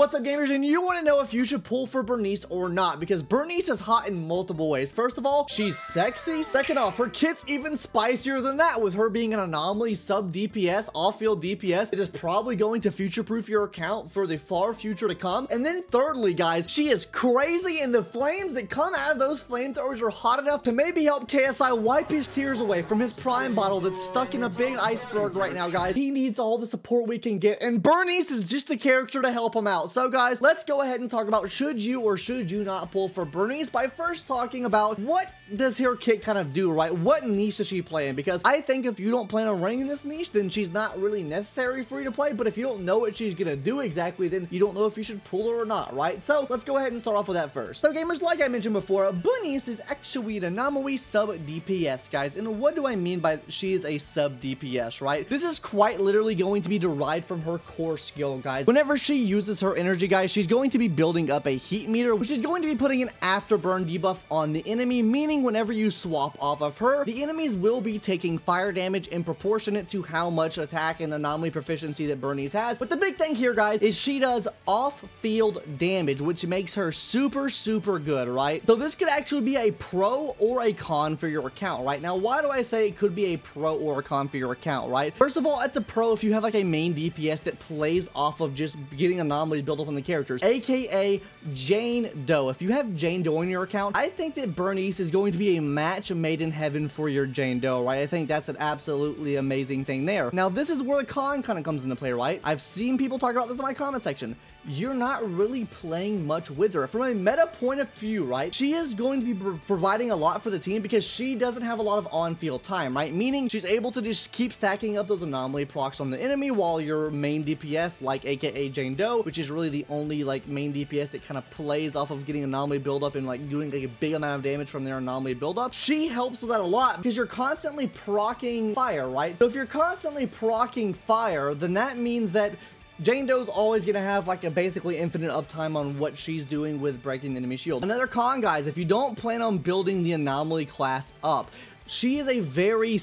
What's up, gamers? And you want to know if you should pull for Burnice or not, because Burnice is hot in multiple ways. First of all, she's sexy. Second off, her kit's even spicier than that, with her being an anomaly sub DPS, off-field DPS. It is probably going to future-proof your account for the far future to come. And then thirdly, guys, she is crazy, and the flames that come out of those flamethrowers are hot enough to maybe help KSI wipe his tears away from his prime bottle that's stuck in a big iceberg right now, guys. He needs all the support we can get, and Burnice is just the character to help him out. So guys, let's go ahead and talk about should you or should you not pull for Burnice by first talking about what does her kit kind of do, right? What niche does she play in? Because I think if you don't plan on running in this niche, then she's not really necessary for you to play. But if you don't know what she's gonna do exactly, then you don't know if you should pull her or not, right? So let's go ahead and start off with that first. So gamers, like I mentioned before, Burnice is actually an anomaly sub DPS, guys. And what do I mean by she is a sub DPS, right? This is quite literally going to be derived from her core skill, guys. Whenever she uses her energy, guys, she's going to be building up a heat meter, which is going to be putting an afterburn debuff on the enemy, meaning whenever you swap off of her, the enemies will be taking fire damage in proportionate to how much attack and anomaly proficiency that Burnice has. But the big thing here, guys, is she does off-field damage, which makes her super good, right? So this could actually be a pro or a con for your account, right? Now, why do I say it could be a pro or a con for your account, right? First of all, it's a pro if you have like a main DPS that plays off of just getting anomaly built up on the characters, aka Jane Doe. If you have Jane Doe in your account, I think that Burnice is going to be a match made in heaven for your Jane Doe, right? I think that's an absolutely amazing thing there. Now, this is where the con kind of comes into play, right? I've seen people talk about this in my comment section. You're not really playing much with her. From a meta point of view, right, she is going to be providing a lot for the team because she doesn't have a lot of on-field time, right? Meaning she's able to just keep stacking up those anomaly procs on the enemy while your main DPS, like aka Jane Doe, which is really the only like main DPS that kind of plays off of getting anomaly buildup and like doing like a big amount of damage from their anomaly buildup. She helps with that a lot because you're constantly proccing fire, right? So if you're constantly proccing fire, then that means that Jane Doe's always going to have like a basically infinite uptime on what she's doing with breaking the enemy shield. Another con, guys, if you don't plan on building the anomaly class up, she is a very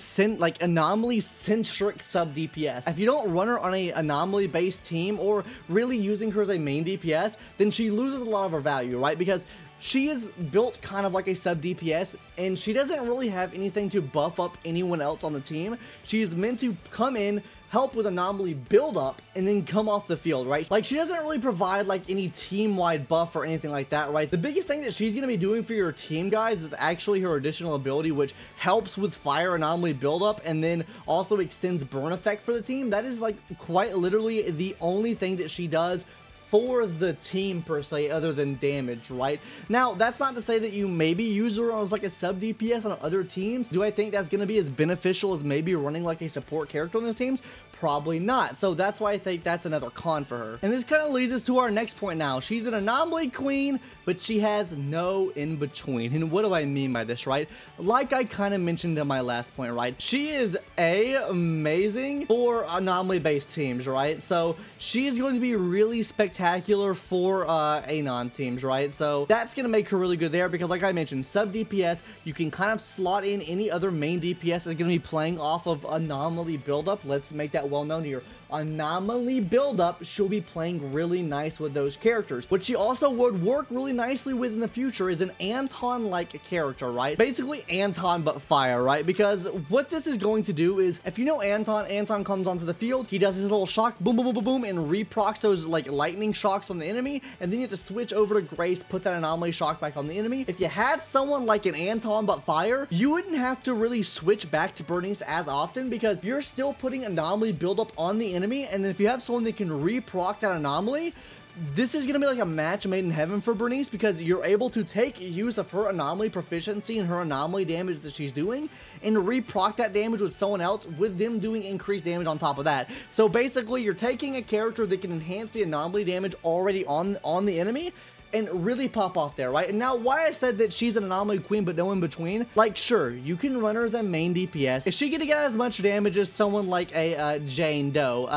anomaly-centric sub DPS. If you don't run her on a anomaly-based team or really using her as a main DPS, then she loses a lot of her value, right? Because she is built kind of like a sub DPS, and she doesn't really have anything to buff up anyone else on the team. She is meant to come in, help with anomaly build up, and then come off the field, right? Like, she doesn't really provide like any team-wide buff or anything like that, right? The biggest thing that she's going to be doing for your team, guys, is actually her additional ability, which helps with fire anomaly buildup and then also extends burn effect for the team. That is like quite literally the only thing that she does for the team per se, other than damage, right? Now, that's not to say that you maybe use her as like a sub DPS on other teams. Do I think that's going to be as beneficial as maybe running like a support character on those teams? Probably not. So that's why I think that's another con for her. And this kind of leads us to our next point now. She's an anomaly queen, but she has no in-between. And what do I mean by this, right? Like I kind of mentioned in my last point, right? She is amazing for anomaly-based teams, right? So she is going to be really spectacular for Anon teams, right? So that's going to make her really good there because, like I mentioned, sub DPS, you can kind of slot in any other main DPS that's going to be playing off of anomaly buildup. Let's make that well known here. Anomaly buildup, she'll be playing really nice with those characters. What she also would work really nicely with in the future is an Anton-like character, right? Basically Anton but fire, right? Because what this is going to do is, if you know Anton comes onto the field, he does his little shock, boom, boom, boom, boom, boom, and reprocs those like lightning shocks on the enemy, and then you have to switch over to Grace, put that anomaly shock back on the enemy. If you had someone like an Anton but fire, you wouldn't have to really switch back to Burnice as often because you're still putting anomaly buildup on the enemy, and then if you have someone that can reproc that anomaly, this is going to be like a match made in heaven for Burnice because you're able to take use of her anomaly proficiency and her anomaly damage that she's doing and reproc that damage with someone else with them doing increased damage on top of that. So basically, you're taking a character that can enhance the anomaly damage already on the enemy and really pop off there, right? And now, why I said that she's an anomaly queen but no in between, like, sure, you can run her as a main DPS. Is she gonna get as much damage as someone like a Jane Doe?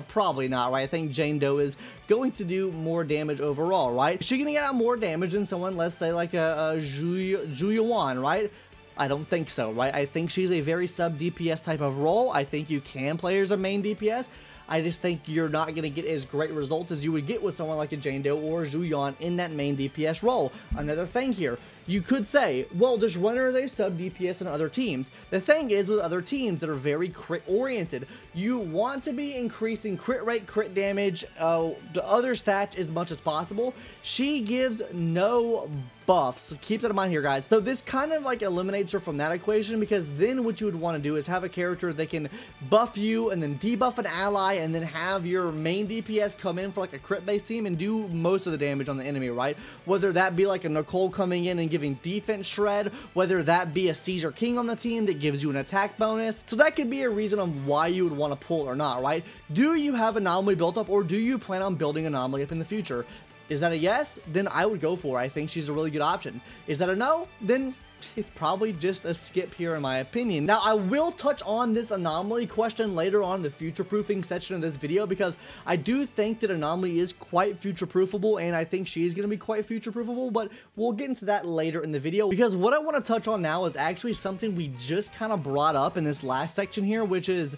Probably not, right? I think Jane Doe is going to do more damage overall, right? Is she gonna get out more damage than someone, let's say, like a Julian, right? I don't think so, right? I think she's a very sub DPS type of role. I think you can play her as a main DPS. I just think you're not going to get as great results as you would get with someone like a Jane Doe or a Zhuyan in that main DPS role. Another thing here, you could say, well, this runner is a sub DPS in other teams. The thing is, with other teams that are very crit oriented, you want to be increasing crit rate, crit damage, the other stats as much as possible. She gives no buffs, so keep that in mind here, guys. So this kind of like eliminates her from that equation, because then what you would want to do is have a character that can buff you and then debuff an ally, and then have your main DPS come in for like a crit based team and do most of the damage on the enemy, right? Whether that be like a Nicole coming in and giving defense shred, whether that be a Ceasar King on the team that gives you an attack bonus. So that could be a reason on why you would want to pull or not, right? Do you have Anomaly built up, or do you plan on building Anomaly up in the future? Is that a yes? Then I would go for it. I think she's a really good option. Is that a no? Then it's probably just a skip here in my opinion. Now, I will touch on this Anomaly question later on in the future-proofing section of this video, because I do think that Anomaly is quite future-proofable, and I think she is going to be quite future-proofable, but we'll get into that later in the video, because what I want to touch on now is actually something we just kind of brought up in this last section here, which is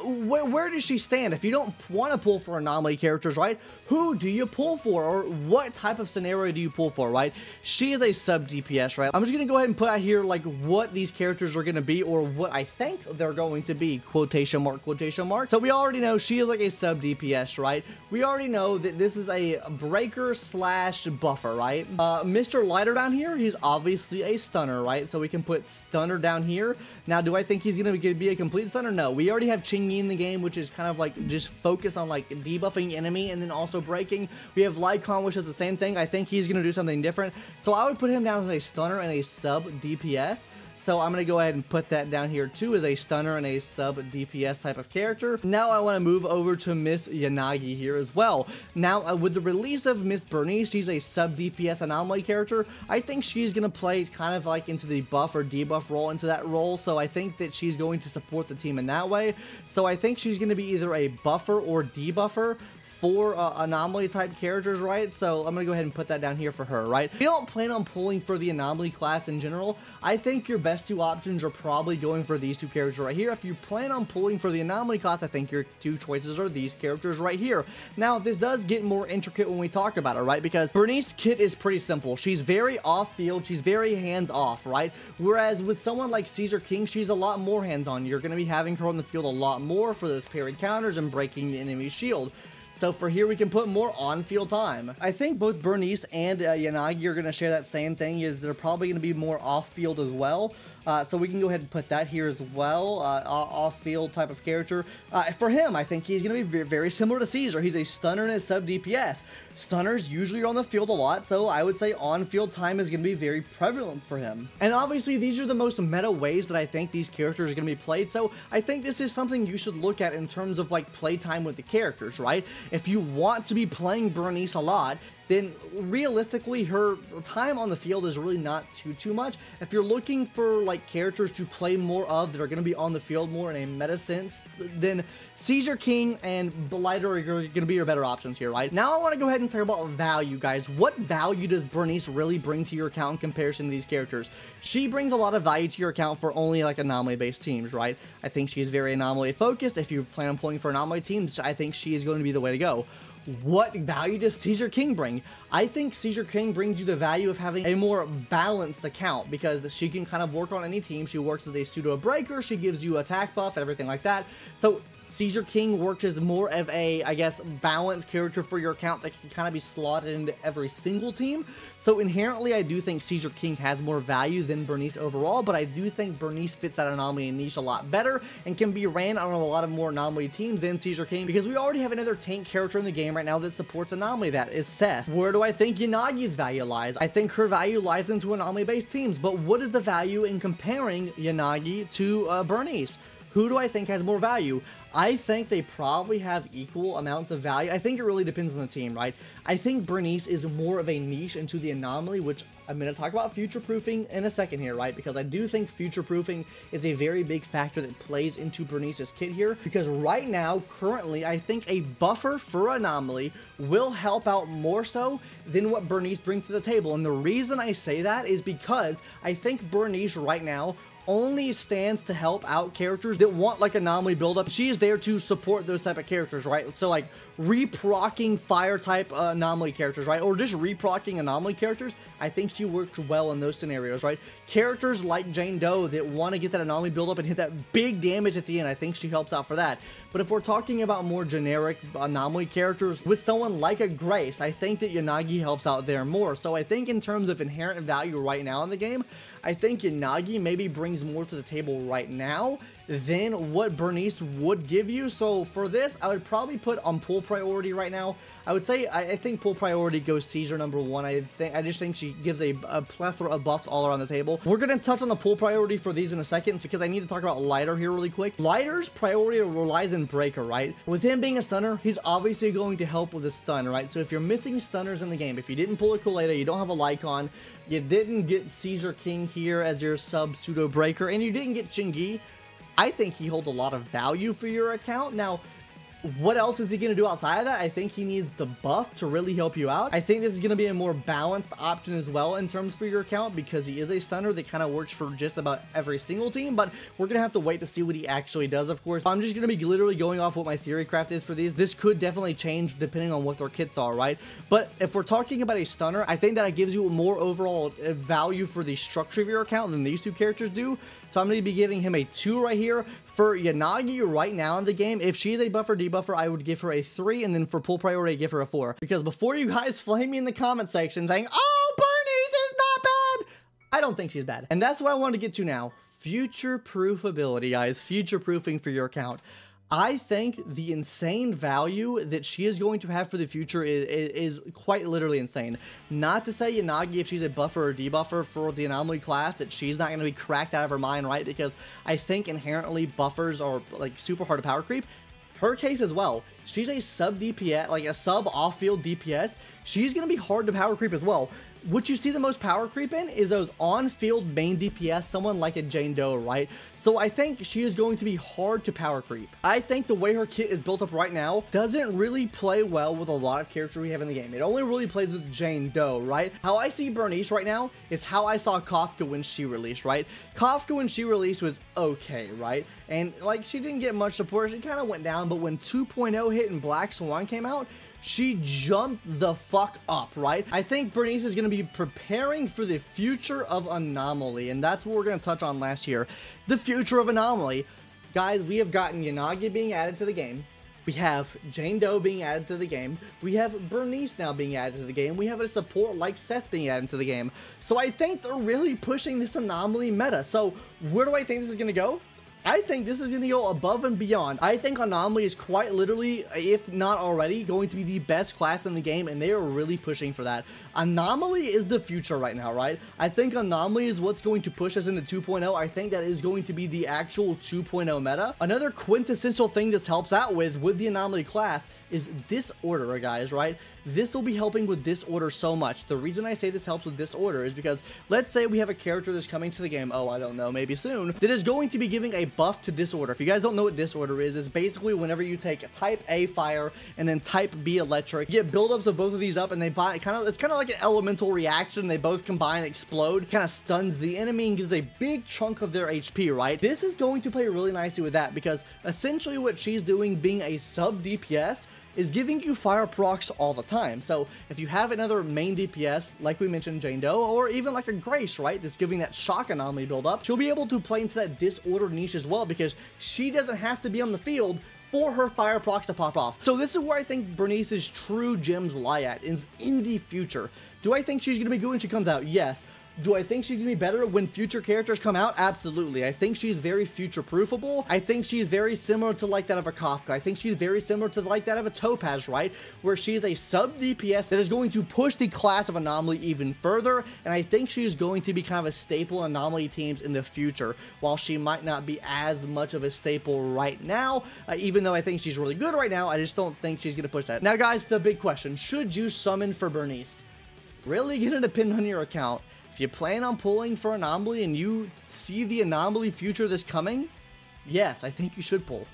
where does she stand? If you don't want to pull for Anomaly characters, right, who do you pull for, or what type of scenario do you pull for, right? She is a sub DPS, right? I'm just going to go ahead and put out here like what these characters are going to be, or what I think they're going to be, quotation mark, quotation mark. So we already know she is like a sub DPS, right? We already know that this is a breaker slash buffer, right? Mr. Lighter down here, he's obviously a stunner, right? So we can put stunner down here. Now, do I think he's going to be a complete stunner? No. We already have Chingy in the game, which is kind of like just focus on like debuffing enemy and then also breaking. We have Lycon, which is the same thing. I think he's going to do something different. So I would put him down as a stunner and a sub DPS. So I'm going to go ahead and put that down here too, as a stunner and a sub DPS type of character. Now I want to move over to Miss Yanagi here as well. Now with the release of Miss Burnice, she's a sub DPS anomaly character. I think she's going to play kind of like into the buff or debuff role, into that role. So I think that she's going to support the team in that way. So I think she's going to be either a buffer or debuffer for anomaly type characters, right? So I'm gonna go ahead and put that down here for her, right? If you don't plan on pulling for the anomaly class in general, I think your best two options are probably going for these two characters right here. If you plan on pulling for the anomaly class, I think your two choices are these characters right here. Now, this does get more intricate when we talk about it, right? Because Burnice kit is pretty simple. She's very off-field, she's very hands-off, right? Whereas with someone like Ceasar King, she's a lot more hands-on. You're gonna be having her on the field a lot more for those parry counters and breaking the enemy's shield. So for here, we can put more on-field time. I think both Burnice and Yanagi are going to share that same thing, is they're probably going to be more off-field as well. So we can go ahead and put that here as well, off-field type of character. For him, I think he's going to be very similar to Ceasar. He's a stunner and a sub-DPS. Stunners usually are on the field a lot, so I would say on-field time is going to be very prevalent for him. And obviously, these are the most meta ways that I think these characters are going to be played, so I think this is something you should look at in terms of like playtime with the characters, right? If you want to be playing Burnice a lot, then realistically her time on the field is really not too much. If you're looking for like characters to play more of that are going to be on the field more in a meta sense, then Ceasar King and Blighter are going to be your better options here, right? Now I want to go ahead and talk about value, guys. What value does Burnice really bring to your account in comparison to these characters? She brings a lot of value to your account for only like anomaly based teams, right? I think she's very anomaly focused. If you plan on pulling for anomaly teams, I think she is going to be the way to go. What value does Ceasar King bring? I think Ceasar King brings you the value of having a more balanced account, because she can kind of work on any team. She works as a pseudo breaker, she gives you attack buff and everything like that. So Ceasar King works as more of a, I guess, balanced character for your account that can kind of be slotted into every single team. So inherently, I do think Ceasar King has more value than Burnice overall, but I do think Burnice fits that anomaly niche a lot better and can be ran on a lot of more anomaly teams than Ceasar King, because we already have another tank character in the game right now that supports anomaly, that is Seth. Where do I think Yanagi's value lies? I think her value lies into anomaly-based teams, but what is the value in comparing Yanagi to Burnice? Who do I think has more value? I think they probably have equal amounts of value. I think it really depends on the team, right? I think Burnice is more of a niche into the anomaly, which I'm going to talk about future-proofing in a second here, right? Because I do think future-proofing is a very big factor that plays into Burnice's kit here. Because right now, currently, I think a buffer for anomaly will help out more so than what Burnice brings to the table. And the reason I say that is because I think Burnice right now only stands to help out characters that want like anomaly buildup. She is there to support those type of characters, right? So like reprocking fire type anomaly characters, right? Or just reprocking anomaly characters. I think she works well in those scenarios, right? Characters like Jane Doe that want to get that anomaly buildup and hit that big damage at the end, I think she helps out for that. But if we're talking about more generic anomaly characters with someone like a Grace, I think that Yanagi helps out there more. So I think in terms of inherent value right now in the game, I think Yanagi maybe brings more to the table right now than what Burnice would give you. So for this, I would probably put on pull priority right now. I would say I think pull priority goes Ceasar number 1. I just think she gives a plethora of buffs all around the table. We're gonna touch on the pull priority for these in a second because I need to talk about Lighter here really quick. Lighter's priority relies on Breaker, right? With him being a stunner, he's obviously going to help with a stun, right? So if you're missing stunners in the game, if you didn't pull a Kuleda, you don't have a Lycon, you didn't get Ceasar King here as your sub pseudo breaker, and you didn't get Chingy, I think he holds a lot of value for your account. Now, what else is he going to do outside of that? I think he needs the buff to really help you out. I think this is going to be a more balanced option as well in terms for your account because he is a stunner that kind of works for just about every single team, but we're going to have to wait to see what he actually does, of course. I'm just going to be literally going off what my theory craft is for these. This could definitely change depending on what their kits are, right? But if we're talking about a stunner, I think that gives you more overall value for the structure of your account than these two characters do. So I'm going to be giving him a 2 right here. For Yanagi right now in the game, if she's a buffer debuffer, I would give her a 3, and then for pull priority, I give her a 4. Because before you guys flame me in the comment section saying, oh, Burnice is not bad, I don't think she's bad. And that's what I want to get to now. Future-proof ability, guys. Future-proofing for your account. I think the insane value that she is going to have for the future is quite literally insane. Not to say Yanagi, if she's a buffer or debuffer for the anomaly class, that she's not going to be cracked out of her mind, right? Because I think inherently buffers are like super hard to power creep. Her case as well. She's a sub DPS, like a sub off-field DPS. She's going to be hard to power creep as well. What you see the most power creep in is those on-field main DPS, someone like a Jane Doe, right? So I think she is going to be hard to power creep. I think the way her kit is built up right now doesn't really play well with a lot of characters we have in the game. It only really plays with Jane Doe, right? How I see Burnice right now is how I saw Kafka when she released, right? Kafka when she released was okay, right? And like she didn't get much support, she kind of went down, but when 2.0 hit and Black Swan came out, she jumped the fuck up, right? I think Burnice is going to be preparing for the future of Anomaly, and that's what we're going to touch on last year. The future of Anomaly. Guys, we have gotten Yanagi being added to the game. We have Jane Doe being added to the game. We have Burnice now being added to the game. We have a support like Seth being added to the game. So I think they're really pushing this Anomaly meta. So where do I think this is going to go? I think this is going to go above and beyond. I think Anomaly is quite literally, if not already, going to be the best class in the game, and they are really pushing for that. Anomaly is the future right now, right? I think Anomaly is what's going to push us into 2.0. I think that is going to be the actual 2.0 meta. Another quintessential thing this helps out with the Anomaly class is Disorder, guys, right? This will be helping with Disorder so much. The reason I say this helps with Disorder is because let's say we have a character that's coming to the game, oh, I don't know, maybe soon, that is going to be giving a buff to Disorder. If you guys don't know what Disorder is, it's basically whenever you take type A fire and then type B electric, you get buildups of both of these up and they buy it's kind of like an elemental reaction. They both combine, explode, kind of stuns the enemy and gives a big chunk of their HP, right? This is going to play really nicely with that because essentially what she's doing, being a sub DPS, is giving you fire procs all the time. So if you have another main DPS, like we mentioned Jane Doe, or even like a Grace, right, that's giving that shock anomaly build up, she'll be able to play into that Disorder niche as well because she doesn't have to be on the field for her fire procs to pop off. So this is where I think Burnice's true gems lie at, is in the future. Do I think she's going to be good when she comes out? Yes. Do I think she's going to be better when future characters come out? Absolutely. I think she's very future-proofable. I think she's very similar to like that of a Kafka. I think she's very similar to like that of a Topaz, right? Where she's a sub-DPS that is going to push the class of Anomaly even further, and I think she is going to be kind of a staple in Anomaly teams in the future, while she might not be as much of a staple right now. Even though I think she's really good right now, I just don't think she's going to push that. Now, guys, the big question. Should you summon for Burnice? Really going to depend on your account. If you plan on pulling for Anomaly and you see the Anomaly future that's coming, yes, I think you should pull.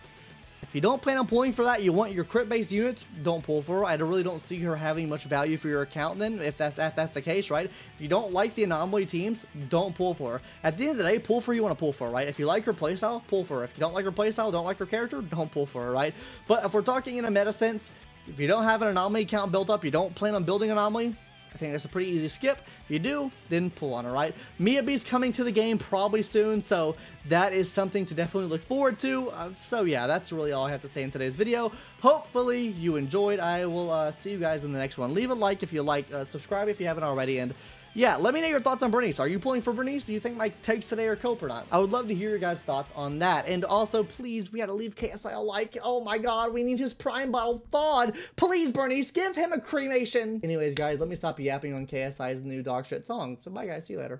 If you don't plan on pulling for that, you want your crit-based units, don't pull for her. I really don't see her having much value for your account then, if that's the case, right? If you don't like the anomaly teams, don't pull for her. At the end of the day, pull for her, you want to pull for her, right? If you like her playstyle, pull for her. If you don't like her playstyle, don't like her character, don't pull for her, right? But if we're talking in a meta sense, if you don't have an anomaly account built up, you don't plan on building anomaly, I think that's a pretty easy skip. If you do, then pull on her, right? Miyabi's coming to the game probably soon, so that is something to definitely look forward to. So yeah, that's really all I have to say in today's video. Hopefully you enjoyed. I will see you guys in the next one. Leave a like if you like, subscribe if you haven't already, and yeah, let me know your thoughts on Burnice. Are you pulling for Burnice? Do you think my takes today are cope or not? I would love to hear your guys' thoughts on that. And also, please, we gotta leave KSI a like. Oh my god, we need his prime bottle thawed. Please, Burnice, give him a cremation. Anyways, guys, let me stop yapping on KSI's new dog shit song. So bye, guys. See you later.